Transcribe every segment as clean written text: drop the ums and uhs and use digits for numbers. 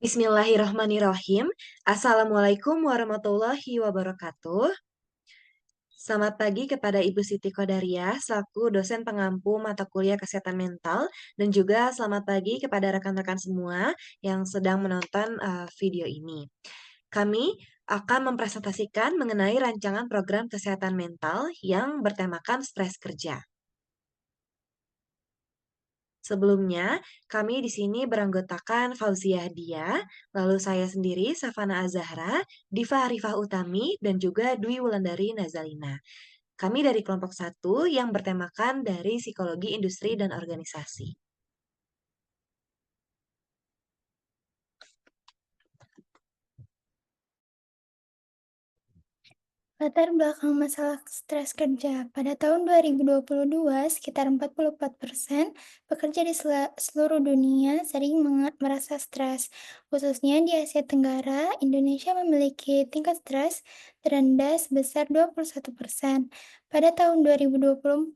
Bismillahirrahmanirrahim. Assalamualaikum warahmatullahi wabarakatuh. Selamat pagi kepada Ibu Siti Kodariah, selaku dosen pengampu mata kuliah kesehatan mental, dan juga selamat pagi kepada rekan-rekan semua yang sedang menonton video ini. Kami akan mempresentasikan mengenai rancangan program kesehatan mental yang bertemakan stres kerja. Sebelumnya, kami di sini beranggotakan Fauziah Dia, lalu saya sendiri, Safana Azahra, Diva Arifah Utami, dan juga Dwi Wulandari Nazalina. Kami dari kelompok 1 yang bertemakan dari Psikologi Industri dan Organisasi. Latar belakang masalah stres kerja. Pada tahun 2022, sekitar 44% pekerja di seluruh dunia sering merasa stres. Khususnya di Asia Tenggara, Indonesia memiliki tingkat stres terendah sebesar 21%. Pada tahun 2024,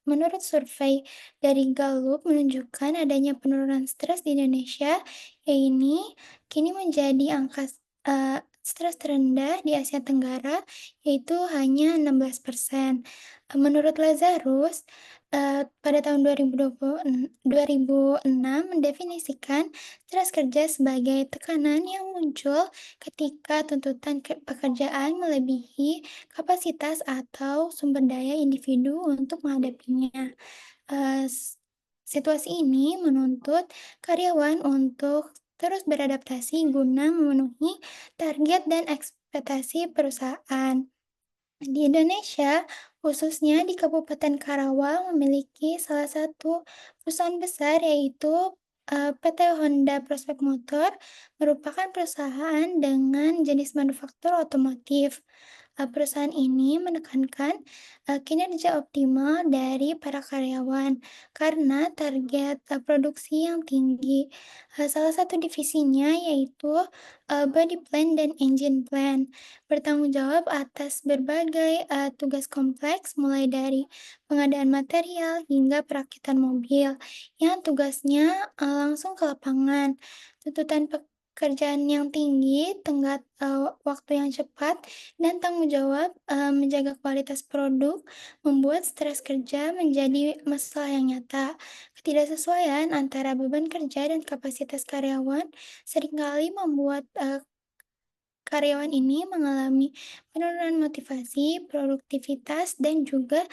menurut survei dari Gallup menunjukkan adanya penurunan stres di Indonesia, kini menjadi angka stres terendah di Asia Tenggara, yaitu hanya 16%. Menurut Lazarus, pada tahun 2006 mendefinisikan stres kerja sebagai tekanan yang muncul ketika tuntutan pekerjaan melebihi kapasitas atau sumber daya individu untuk menghadapinya. Situasi ini menuntut karyawan untuk terus beradaptasi guna memenuhi target dan ekspektasi perusahaan. Di Indonesia, khususnya di Kabupaten Karawang, memiliki salah satu perusahaan besar yaitu PT Honda Prospek Motor, merupakan perusahaan dengan jenis manufaktur otomotif. Perusahaan ini menekankan kinerja optimal dari para karyawan karena target produksi yang tinggi. Salah satu divisinya yaitu Body Plan dan Engine Plan, bertanggung jawab atas berbagai tugas kompleks mulai dari pengadaan material hingga perakitan mobil yang tugasnya langsung ke lapangan. Tuntutan pekerjaan yang tinggi, tenggat waktu yang cepat, dan tanggung jawab menjaga kualitas produk membuat stres kerja menjadi masalah yang nyata. Ketidaksesuaian antara beban kerja dan kapasitas karyawan seringkali membuat karyawan ini mengalami penurunan motivasi, produktivitas, dan juga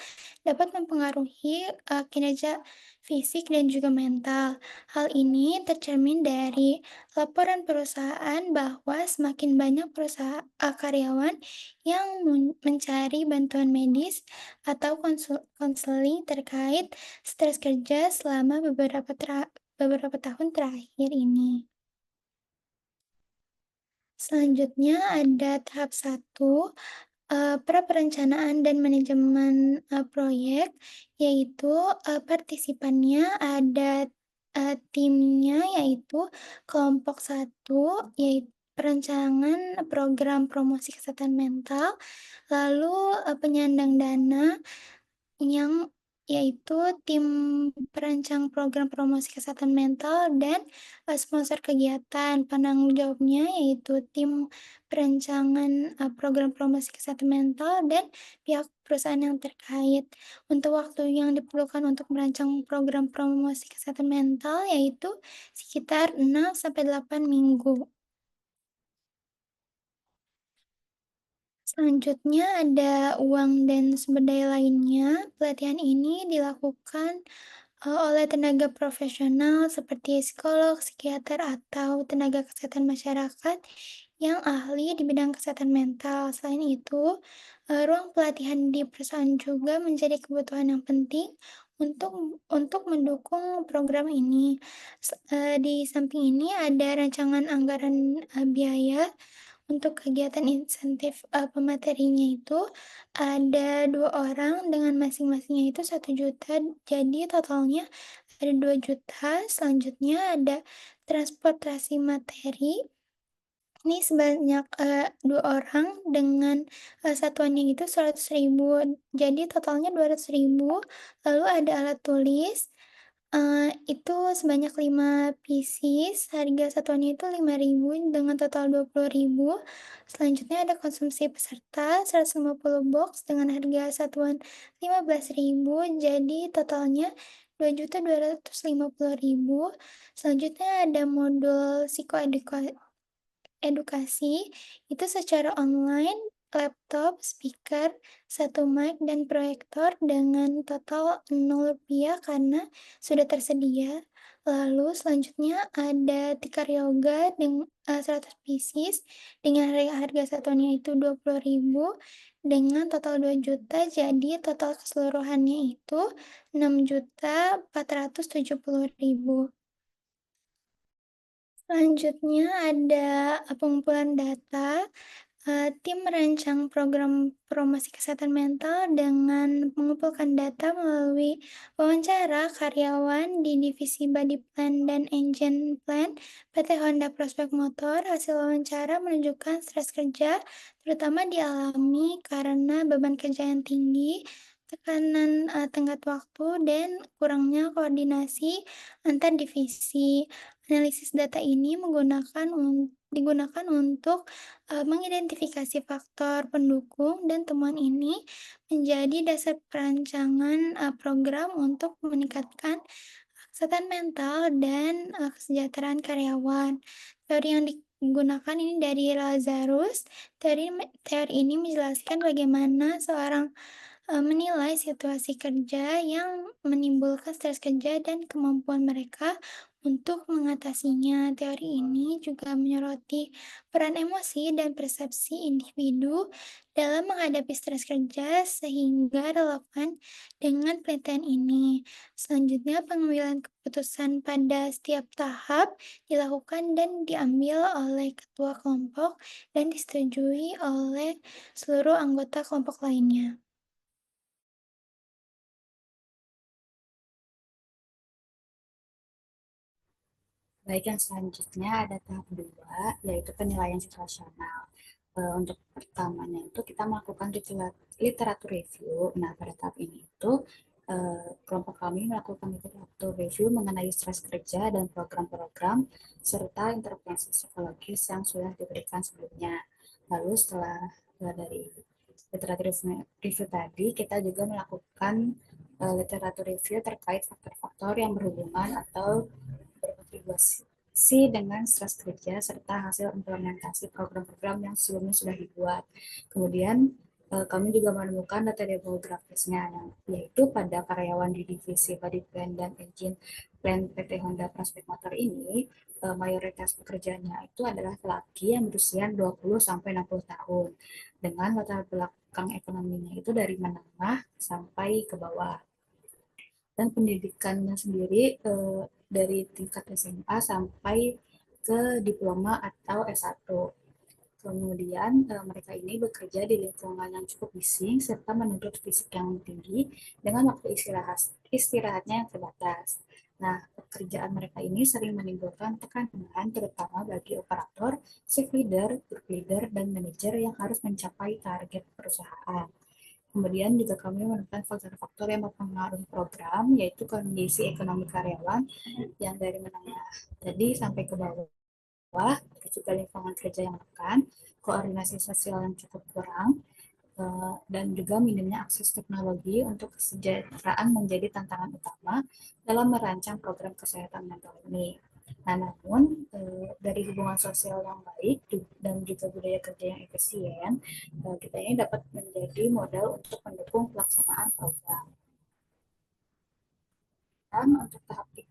dapat mempengaruhi kinerja fisik dan juga mental. Hal ini tercermin dari laporan perusahaan bahwa semakin banyak karyawan yang mencari bantuan medis atau konseling terkait stres kerja selama beberapa tahun terakhir ini. Selanjutnya ada tahap 1, pra-perencanaan dan manajemen proyek, yaitu partisipannya ada timnya, yaitu kelompok 1, yaitu perencanaan program promosi kesehatan mental, lalu penyandang dana yang yaitu tim perancang program promosi kesehatan mental dan sponsor kegiatan. Penanggung jawabnya yaitu tim perancangan program promosi kesehatan mental dan pihak perusahaan yang terkait. Untuk waktu yang diperlukan untuk merancang program promosi kesehatan mental yaitu sekitar 6-8 minggu. Selanjutnya ada uang dan sumber daya lainnya. Pelatihan ini dilakukan oleh tenaga profesional seperti psikolog, psikiater, atau tenaga kesehatan masyarakat yang ahli di bidang kesehatan mental. Selain itu, ruang pelatihan di perusahaan juga menjadi kebutuhan yang penting untuk mendukung program ini. Di samping ini ada rancangan anggaran biaya untuk kegiatan insentif pematerinya itu ada 2 orang dengan masing-masingnya itu 1 juta, jadi totalnya ada 2 juta. Selanjutnya ada transportasi materi, ini sebanyak 2 orang dengan satuannya itu 100.000, jadi totalnya 200.000. Lalu ada alat tulis, Itu sebanyak 5 pieces, harga satuannya itu 5.000 dengan total 20.000. Selanjutnya ada konsumsi peserta 150 box dengan harga satuan 15.000, jadi totalnya 2.250.000. Selanjutnya ada modul edukasi, itu secara online, laptop, speaker, satu mic, dan proyektor dengan total Rp0 karena sudah tersedia. Lalu selanjutnya ada tikar yoga 100 pieces dengan harga satuannya itu 20.000 dengan total 2 juta, jadi total keseluruhannya itu 6.470.000. Selanjutnya ada pengumpulan data. Tim merancang program promosi kesehatan mental dengan mengumpulkan data melalui wawancara karyawan di divisi Body Plan dan Engine Plan PT Honda Prospek Motor. Hasil wawancara menunjukkan stres kerja terutama dialami karena beban kerja yang tinggi, tekanan tenggat waktu, dan kurangnya koordinasi antar divisi. Analisis data ini digunakan untuk mengidentifikasi faktor pendukung, dan temuan ini menjadi dasar perancangan program untuk meningkatkan kesehatan mental dan kesejahteraan karyawan. Teori yang digunakan ini dari Lazarus. Teori ini menjelaskan bagaimana seorang menilai situasi kerja yang menimbulkan stres kerja dan kemampuan mereka untuk mengatasinya. Teori ini juga menyoroti peran emosi dan persepsi individu dalam menghadapi stres kerja sehingga relevan dengan penelitian ini. Selanjutnya, pengambilan keputusan pada setiap tahap dilakukan dan diambil oleh ketua kelompok dan disetujui oleh seluruh anggota kelompok lainnya. Baik, yang selanjutnya ada tahap 2, yaitu penilaian situasional. Untuk pertamanya itu kita melakukan literatur review. Nah, pada tahap ini itu kelompok kami melakukan literatur review mengenai stres kerja dan program-program serta intervensi psikologis yang sudah diberikan sebelumnya. Lalu setelah dari literatur review tadi, kita juga melakukan literatur review terkait faktor-faktor yang berhubungan atau berkontribusi dengan stres kerja serta hasil implementasi program-program yang sebelumnya sudah dibuat. Kemudian kami juga menemukan data demografisnya, yaitu pada karyawan di divisi Body Plan dan Engine Plan PT Honda Prospek Motor ini, mayoritas pekerjanya itu adalah laki yang berusia 20-60 tahun, dengan latar belakang ekonominya itu dari menengah sampai ke bawah. Dan pendidikannya sendiri dari tingkat SMA sampai ke diploma atau S1. Kemudian mereka ini bekerja di lingkungan yang cukup bising serta menuntut fisik yang tinggi dengan waktu istirahatnya yang terbatas. Nah, pekerjaan mereka ini sering menimbulkan tekanan terutama bagi operator, shift leader, group leader, dan manajer yang harus mencapai target perusahaan. Kemudian juga kami menemukan faktor-faktor yang mempengaruhi program, yaitu kondisi ekonomi karyawan yang dari menengah tadi sampai ke bawah, juga lingkungan kerja yang menekan, koordinasi sosial yang cukup kurang, dan juga minimnya akses teknologi untuk kesejahteraan menjadi tantangan utama dalam merancang program kesehatan mental ini. Nah, namun dari hubungan sosial yang baik dan juga budaya kerja yang efisien, kita ini dapat menjadi modal untuk mendukung pelaksanaan program. Dan untuk tahap 3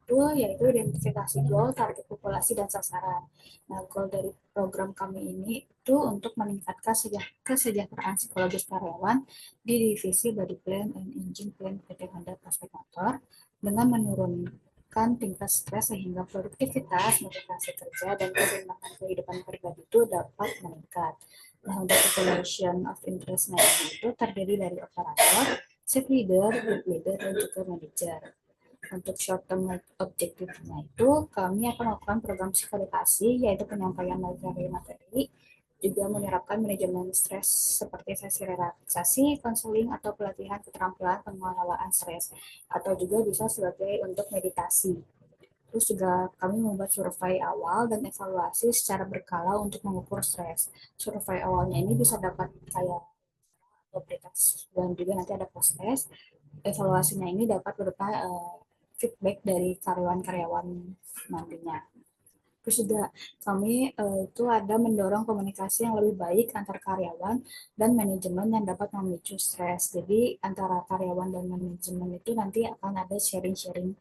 itu yaitu identifikasi goal, target populasi, dan sasaran. Nah, goal dari program kami ini itu untuk meningkatkan kesejahteraan psikologis karyawan di divisi Body Plan and Engine Plan PT Honda Prospek Motor dengan menurunkan tingkat stres sehingga produktivitas, motivasi kerja, dan keseimbangan kehidupan pribadi itu dapat meningkat. Nah, untuk population of interest itu terdiri dari operator, shift leader, group leader, dan juga manager. Untuk short term objektifnya itu kami akan melakukan program psikologasi, yaitu penyampaian materi-materi juga menerapkan manajemen stres seperti sesi relaksasi, konseling, atau pelatihan keterampilan pengelolaan stres, atau juga bisa sebagai untuk meditasi. Terus juga kami membuat survei awal dan evaluasi secara berkala untuk mengukur stres. Survei awalnya ini bisa dapat kayak otoritas dan juga nanti ada post test. Evaluasinya ini dapat berupa feedback dari karyawan-karyawan nantinya. Terus juga kami itu ada mendorong komunikasi yang lebih baik antar karyawan dan manajemen yang dapat memicu stres. Jadi antara karyawan dan manajemen itu nanti akan ada sharing-sharing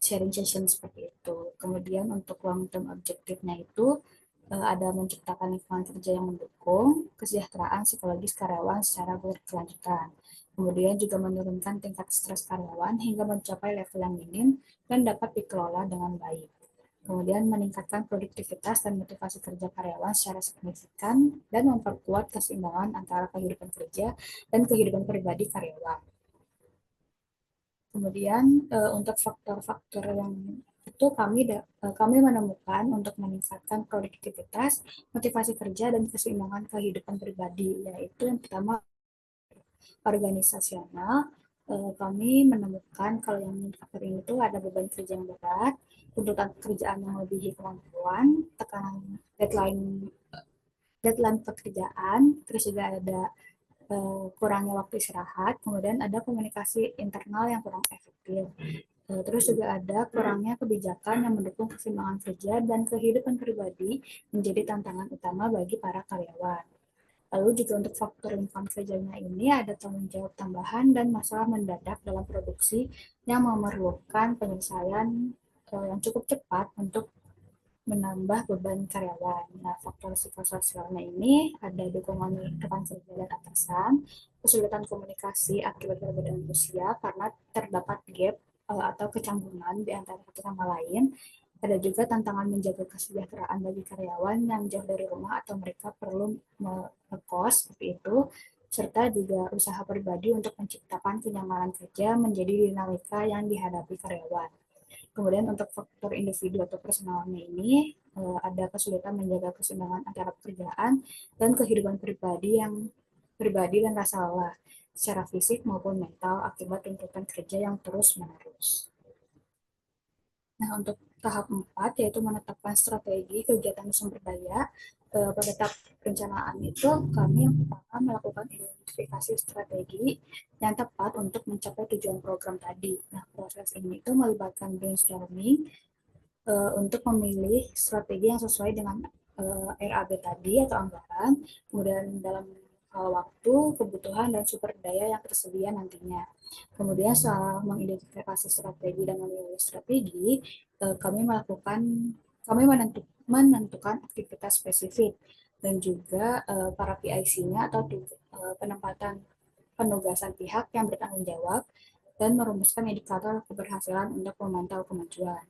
sharing session seperti itu. Kemudian untuk long term objektifnya itu ada menciptakan lingkungan kerja yang mendukung kesejahteraan psikologis karyawan secara berkelanjutan. Kemudian juga menurunkan tingkat stres karyawan hingga mencapai level yang minim dan dapat dikelola dengan baik. Kemudian meningkatkan produktivitas dan motivasi kerja karyawan secara signifikan dan memperkuat keseimbangan antara kehidupan kerja dan kehidupan pribadi karyawan. Kemudian untuk faktor-faktor yang itu kami menemukan untuk meningkatkan produktivitas, motivasi kerja dan keseimbangan kehidupan pribadi, yaitu yang pertama organisasional. Kami menemukan kalau yang faktor ini tuh ada beban kerja yang berat, tuntutan pekerjaan yang melebihi kemampuan, tekanan deadline pekerjaan, terus juga ada kurangnya waktu istirahat, kemudian ada komunikasi internal yang kurang efektif. Terus juga ada kurangnya kebijakan yang mendukung keseimbangan kerja dan kehidupan pribadi menjadi tantangan utama bagi para karyawan. Lalu juga untuk faktor lingkungan kerjanya ini ada tanggung jawab tambahan dan masalah mendadak dalam produksi yang memerlukan penyelesaian yang cukup cepat untuk menambah beban karyawan. Nah, faktor psikososialnya ini ada dukungan rekan kerja dan atasan, kesulitan komunikasi akibat perbedaan usia karena terdapat gap atau kecanggungan di antara satu sama lain. Ada juga tantangan menjaga kesejahteraan bagi karyawan yang jauh dari rumah atau mereka perlu ngekos seperti itu, serta juga usaha pribadi untuk menciptakan kenyamanan kerja menjadi dinamika yang dihadapi karyawan. Kemudian untuk faktor individu atau personalnya ini ada kesulitan menjaga keseimbangan antara pekerjaan dan kehidupan pribadi dan rasa lelah secara fisik maupun mental akibat tuntutan kerja yang terus-menerus. Nah, untuk tahap 4 yaitu menetapkan strategi kegiatan sumber daya. Pada tahap perencanaan itu kami yang pertama melakukan identifikasi strategi yang tepat untuk mencapai tujuan program tadi. Nah, proses ini itu melibatkan brainstorming untuk memilih strategi yang sesuai dengan RAB tadi atau anggaran, kemudian dalam waktu, kebutuhan, dan sumber daya yang tersedia nantinya. Kemudian setelah mengidentifikasi strategi dan memilih strategi, kami menentukan aktivitas spesifik dan juga para PIC-nya atau penempatan penugasan pihak yang bertanggung jawab dan merumuskan indikator keberhasilan untuk memantau kemajuan.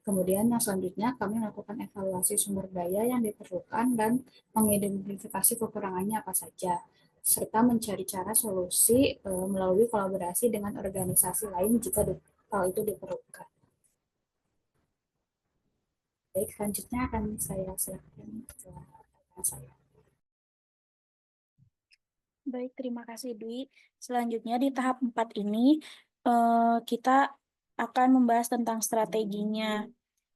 Kemudian yang selanjutnya kami melakukan evaluasi sumber daya yang diperlukan dan mengidentifikasi kekurangannya apa saja, serta mencari cara solusi melalui kolaborasi dengan organisasi lain jika hal itu diperlukan. Baik, selanjutnya akan saya silakan ke rekan saya. Baik, terima kasih Dwi. Selanjutnya di tahap 4 ini kita akan membahas tentang strateginya.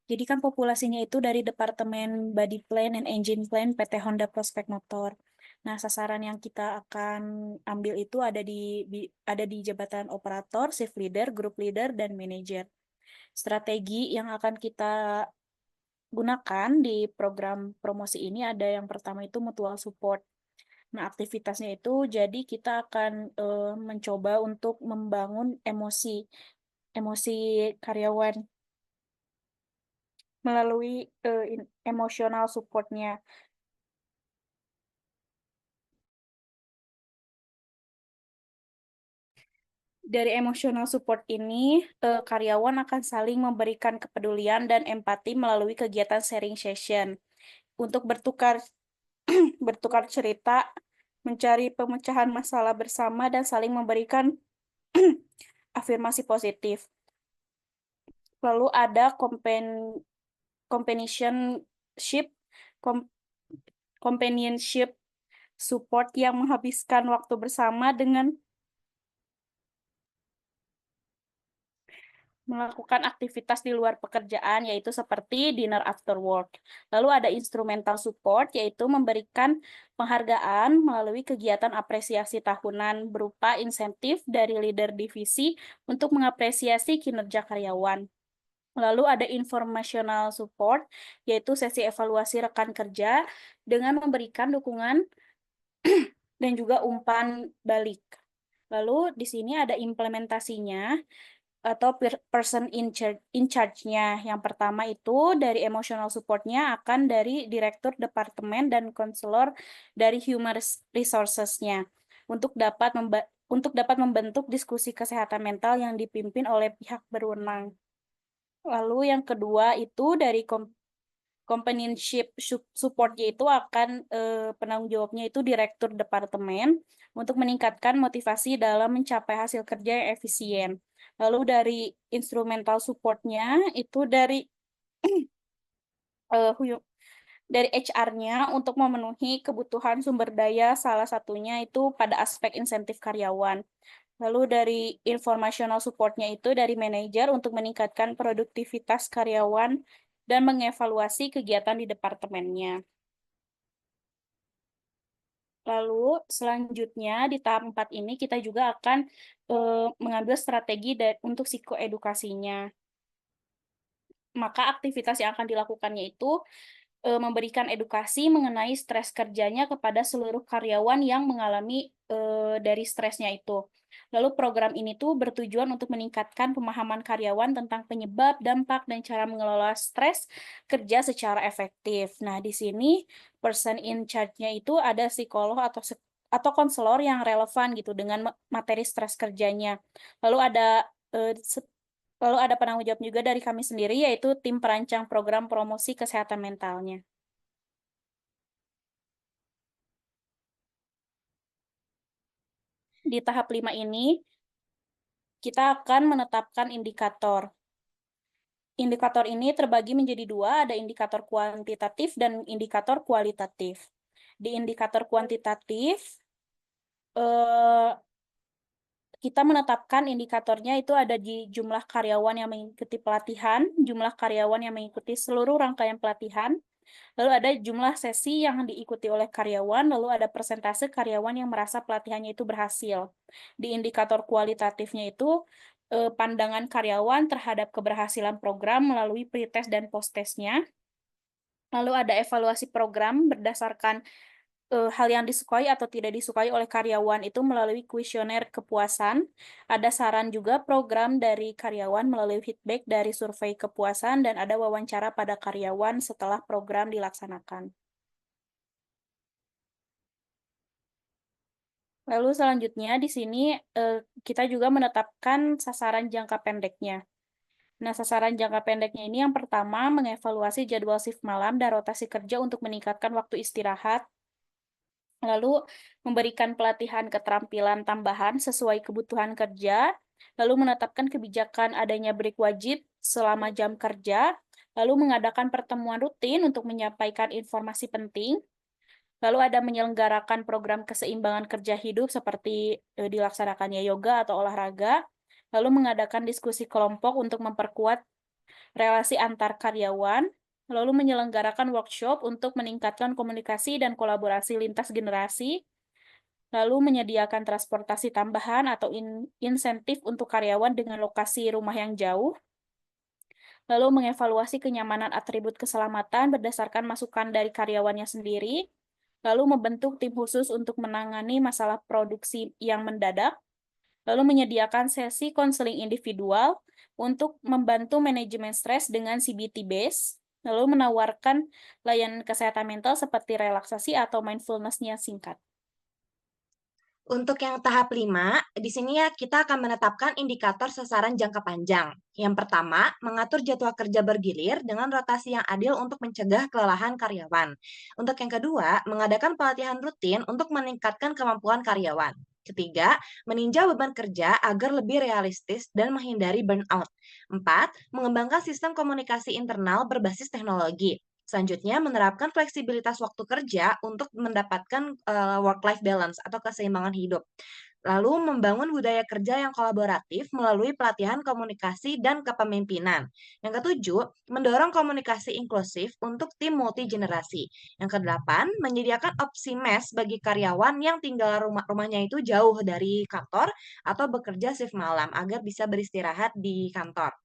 Jadi kan populasinya itu dari Departemen Body Plan and Engine Plan PT Honda Prospect Motor. Nah, sasaran yang kita akan ambil itu ada di jabatan operator, shift leader, group leader, dan manager. Strategi yang akan kita gunakan di program promosi ini ada yang pertama itu mutual support. Nah, aktivitasnya itu jadi kita akan mencoba untuk membangun emosi karyawan melalui emotional support-nya. Dari emotional support ini, karyawan akan saling memberikan kepedulian dan empati melalui kegiatan sharing session untuk bertukar cerita, mencari pemecahan masalah bersama, dan saling memberikan afirmasi positif. Lalu ada companionship, companionship support yang menghabiskan waktu bersama dengan melakukan aktivitas di luar pekerjaan, yaitu seperti dinner after work. Lalu ada instrumental support, yaitu memberikan penghargaan melalui kegiatan apresiasi tahunan berupa insentif dari leader divisi untuk mengapresiasi kinerja karyawan. Lalu ada informational support, yaitu sesi evaluasi rekan kerja dengan memberikan dukungan dan juga umpan balik. Lalu di sini ada implementasinya atau person in charge-nya. Yang pertama itu dari emotional support-nya akan dari direktur departemen dan konselor dari human resources-nya untuk dapat membentuk diskusi kesehatan mental yang dipimpin oleh pihak berwenang. Lalu yang kedua itu dari companionship support yaitu akan penanggung jawabnya itu direktur departemen untuk meningkatkan motivasi dalam mencapai hasil kerja yang efisien. Lalu dari instrumental support-nya itu dari HR-nya untuk memenuhi kebutuhan sumber daya, salah satunya itu pada aspek insentif karyawan. Lalu dari informational support-nya itu dari manajer untuk meningkatkan produktivitas karyawan dan mengevaluasi kegiatan di departemennya. Lalu selanjutnya di tahap 4 ini kita juga akan mengambil strategi untuk psikoedukasinya. Maka aktivitas yang akan dilakukannya itu memberikan edukasi mengenai stres kerjanya kepada seluruh karyawan yang mengalami dari stresnya itu. Lalu program ini tuh bertujuan untuk meningkatkan pemahaman karyawan tentang penyebab, dampak, dan cara mengelola stres kerja secara efektif. Nah, di sini person in charge-nya itu ada psikolog atau konselor yang relevan gitu dengan materi stres kerjanya. Lalu ada penanggung jawab juga dari kami sendiri, yaitu tim perancang program promosi kesehatan mentalnya. Di tahap 5 ini, kita akan menetapkan indikator. Indikator ini terbagi menjadi dua, ada indikator kuantitatif dan indikator kualitatif. Di indikator kuantitatif, kita menetapkan indikatornya itu ada di jumlah karyawan yang mengikuti pelatihan, jumlah karyawan yang mengikuti seluruh rangkaian pelatihan, lalu ada jumlah sesi yang diikuti oleh karyawan, lalu ada persentase karyawan yang merasa pelatihannya itu berhasil. Di indikator kualitatifnya itu, pandangan karyawan terhadap keberhasilan program melalui pretest dan post-testnya. Lalu ada evaluasi program berdasarkan hal yang disukai atau tidak disukai oleh karyawan itu melalui kuesioner kepuasan. Ada saran juga program dari karyawan melalui feedback dari survei kepuasan dan ada wawancara pada karyawan setelah program dilaksanakan. Lalu selanjutnya di sini kita juga menetapkan sasaran jangka pendeknya. Nah, sasaran jangka pendeknya ini yang pertama mengevaluasi jadwal shift malam dan rotasi kerja untuk meningkatkan waktu istirahat. Lalu memberikan pelatihan keterampilan tambahan sesuai kebutuhan kerja, lalu menetapkan kebijakan adanya break wajib selama jam kerja, lalu mengadakan pertemuan rutin untuk menyampaikan informasi penting, lalu ada menyelenggarakan program keseimbangan kerja hidup seperti dilaksanakannya yoga atau olahraga, lalu mengadakan diskusi kelompok untuk memperkuat relasi antar karyawan, lalu menyelenggarakan workshop untuk meningkatkan komunikasi dan kolaborasi lintas generasi, lalu menyediakan transportasi tambahan atau insentif untuk karyawan dengan lokasi rumah yang jauh, lalu mengevaluasi kenyamanan atribut keselamatan berdasarkan masukan dari karyawannya sendiri, lalu membentuk tim khusus untuk menangani masalah produksi yang mendadak, lalu menyediakan sesi konseling individual untuk membantu manajemen stres dengan CBT base, lalu menawarkan layanan kesehatan mental seperti relaksasi atau mindfulness-nya singkat. Untuk yang tahap 5, di sini ya kita akan menetapkan indikator sasaran jangka panjang. Yang pertama, mengatur jadwal kerja bergilir dengan rotasi yang adil untuk mencegah kelelahan karyawan. Untuk yang kedua, mengadakan pelatihan rutin untuk meningkatkan kemampuan karyawan. Ketiga, meninjau beban kerja agar lebih realistis dan menghindari burnout. 4, mengembangkan sistem komunikasi internal berbasis teknologi. Selanjutnya, menerapkan fleksibilitas waktu kerja untuk mendapatkan work-life balance atau keseimbangan hidup. Lalu membangun budaya kerja yang kolaboratif melalui pelatihan komunikasi dan kepemimpinan. Yang ketujuh, mendorong komunikasi inklusif untuk tim multigenerasi. Yang kedelapan, menyediakan opsi mes bagi karyawan yang tinggal rumahnya itu jauh dari kantor atau bekerja shift malam agar bisa beristirahat di kantor.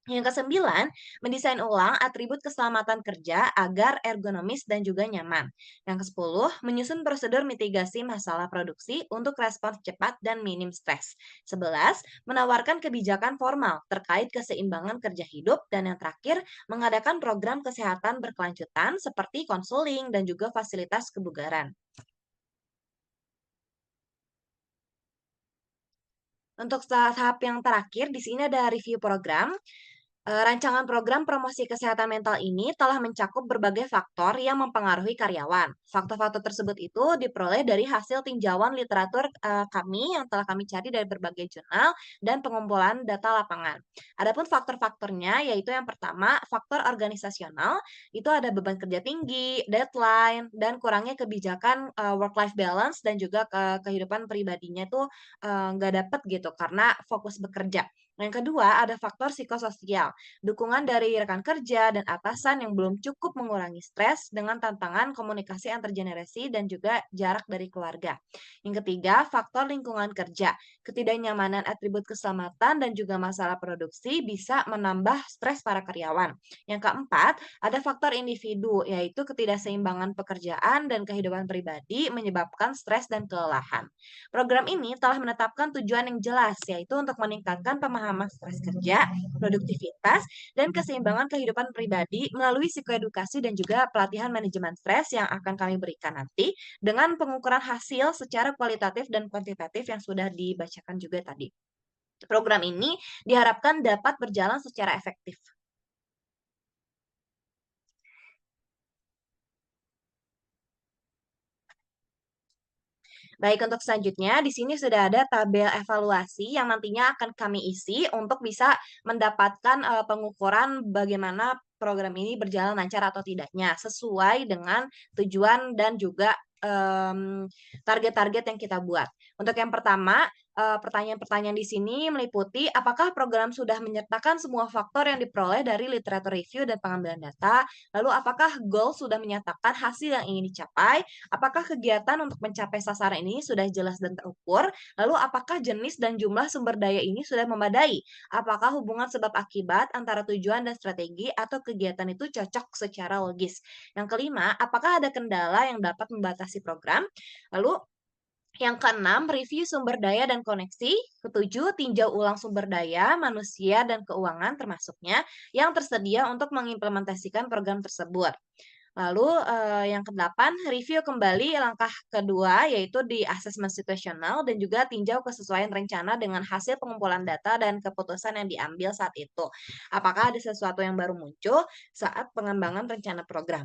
Yang kesembilan, mendesain ulang atribut keselamatan kerja agar ergonomis dan juga nyaman. Yang kesepuluh, menyusun prosedur mitigasi masalah produksi untuk respons cepat dan minim stres. 11, menawarkan kebijakan formal terkait keseimbangan kerja hidup. Dan yang terakhir, mengadakan program kesehatan berkelanjutan seperti konseling dan juga fasilitas kebugaran. Untuk tahap yang terakhir, di sini ada review program. Rancangan program promosi kesehatan mental ini telah mencakup berbagai faktor yang mempengaruhi karyawan. Faktor-faktor tersebut itu diperoleh dari hasil tinjauan literatur kami yang telah kami cari dari berbagai jurnal dan pengumpulan data lapangan. Adapun faktor-faktornya yaitu yang pertama, faktor organisasional, itu ada beban kerja tinggi, deadline, dan kurangnya kebijakan work-life balance dan juga kehidupan pribadinya itu nggak dapet gitu karena fokus bekerja. Yang kedua, ada faktor psikososial. Dukungan dari rekan kerja dan atasan yang belum cukup mengurangi stres dengan tantangan komunikasi antar generasi dan juga jarak dari keluarga. Yang ketiga, faktor lingkungan kerja. Ketidaknyamanan atribut keselamatan dan juga masalah produksi bisa menambah stres para karyawan. Yang keempat, ada faktor individu, yaitu ketidakseimbangan pekerjaan dan kehidupan pribadi menyebabkan stres dan kelelahan. Program ini telah menetapkan tujuan yang jelas, yaitu untuk meningkatkan pemahaman stres kerja, produktivitas, dan keseimbangan kehidupan pribadi melalui psikoedukasi dan juga pelatihan manajemen stres yang akan kami berikan nanti dengan pengukuran hasil secara kualitatif dan kuantitatif yang sudah dibacakan juga tadi. Program ini diharapkan dapat berjalan secara efektif. Baik, untuk selanjutnya di sini sudah ada tabel evaluasi yang nantinya akan kami isi untuk bisa mendapatkan pengukuran bagaimana program ini berjalan lancar atau tidaknya sesuai dengan tujuan dan juga target-target yang kita buat. Untuk yang pertama, pertanyaan-pertanyaan di sini meliputi apakah program sudah menyertakan semua faktor yang diperoleh dari literatur review dan pengambilan data, lalu apakah goal sudah menyatakan hasil yang ingin dicapai, apakah kegiatan untuk mencapai sasaran ini sudah jelas dan terukur? Lalu apakah jenis dan jumlah sumber daya ini sudah memadai? Apakah hubungan sebab akibat antara tujuan dan strategi atau kegiatan itu cocok secara logis? Yang kelima, apakah ada kendala yang dapat membatasi program? Lalu yang keenam, review sumber daya dan koneksi. Ketujuh, tinjau ulang sumber daya, manusia, dan keuangan termasuknya yang tersedia untuk mengimplementasikan program tersebut. Lalu yang kedelapan, review kembali langkah kedua yaitu di asesmen situasional dan juga tinjau kesesuaian rencana dengan hasil pengumpulan data dan keputusan yang diambil saat itu. Apakah ada sesuatu yang baru muncul saat pengembangan rencana program.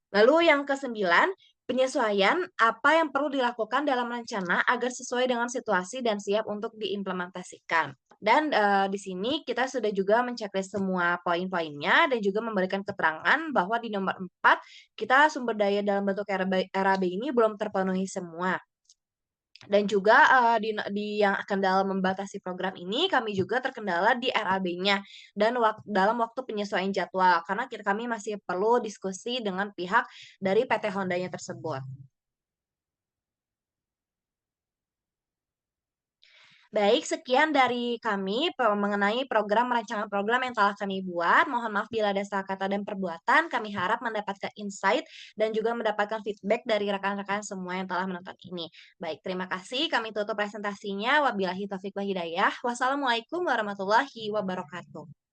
Lalu yang kesembilan, penyesuaian apa yang perlu dilakukan dalam rencana agar sesuai dengan situasi dan siap untuk diimplementasikan. Dan di sini kita sudah juga men-checklist semua poin-poinnya dan juga memberikan keterangan bahwa di nomor 4 kita sumber daya dalam bentuk RAB ini belum terpenuhi semua. Dan juga di yang kendala membatasi program ini kami juga terkendala di RAB-nya dan dalam waktu penyesuaian jadwal karena kami masih perlu diskusi dengan pihak dari PT Hondanya tersebut. Baik, sekian dari kami mengenai program rancangan program yang telah kami buat. Mohon maaf bila ada salah kata dan perbuatan. Kami harap mendapatkan insight dan juga mendapatkan feedback dari rekan-rekan semua yang telah menonton ini. Baik, terima kasih. Kami tutup presentasinya. Wabillahi taufiq wal hidayah. Wassalamualaikum warahmatullahi wabarakatuh.